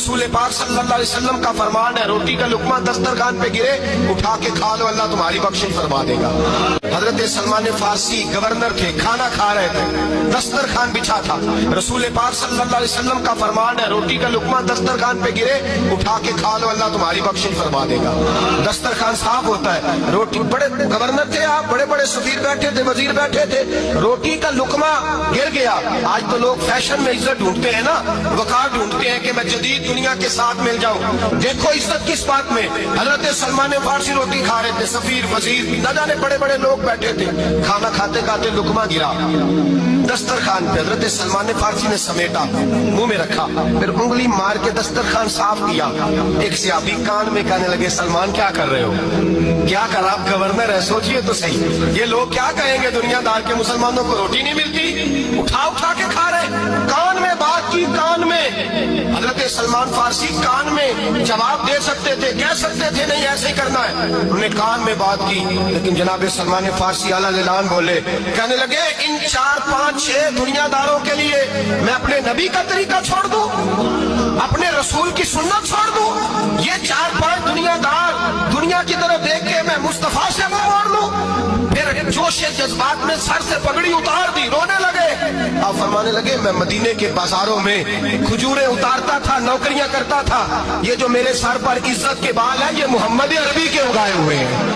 रसूल पाक सल्लल्लाहु अलैहि वसल्लम का फरमान है, रोटी का लुकमा दस्तरखान पे गिरे उठा के खा लो, अल्लाह तुम्हारी बख्शिश फरमा देगा। हजरत सलमान फारसी गवर्नर थे, खाना खा रहे थे, दस्तरखान बिछा था। रसूल पाक सल्लल्लाहु अलैहि वसल्लम का फरमान है, रोटी का लुकमा दस्तरखान पे गिरे उठा के खा लो, अल्लाह तुम्हारी बख्शिश फरमा देगा। दस्तरखान साफ होता है, रोटी, बड़े गवर्नर थे आप, बड़े बड़े सफीर बैठे थे, वजीर बैठे थे, रोटी का लुकमा गिर गया। आज तो लोग फैशन में इज्जत ढूंढते हैं ना, वकार ढूंढते हैं कि मैं जदीद दुनिया के साथ मिल जाऊं। देखो इज्जत किस बात में, हजरत सलमान फारसी रोटी खा रहे थे, सफीर वजीर न जाने बड़े बड़े लोग बैठे थे, खाना खाते खाते लुकमा गिरा दस्तरखान पे। हजरत सलमान फारसी ने समेटा, मुंह में रखा, फिर उंगली मार के दस्तरखान साफ किया। एक सहाबी कान में कहने लगे, सलमान क्या कर रहे हो, क्या कर, आप गवर्नर है, सोचिए तो सही, ये लोग क्या कहेंगे दुनियादार के, मुसलमानों को रोटी नहीं मिलती, उठा उठा के खा रहे। कान में बात की, कान में। हजरत सलमान फारसी कान में जवाब दे सकते थे, कह सकते थे नहीं ऐसे ही करना है, उन्होंने कान में बात की, लेकिन जनाब सलमान फारसी आला ऐलान बोले, कहने लगे इन 4 5 6 दुनियादारों के लिए मैं अपने नबी का तरीका छोड़ दूं, अपने रसूल की सुन्नत छोड़ दूं, ये 4 5 दुनियादार दुनिया की तरफ देख के मैं मुस्तफा से मुंह मोड़ लूं। फिर जोश जज्बात में सर से पगड़ी उतार दी, रोने लगे। आप फरमाने लगे, मैं मदीने के बाजारों में खजूरें उतारता था, नौकरियां करता था, ये जो मेरे सर पर इज्जत के बाल है ये मोहम्मद अरबी के उगाए हुए हैं।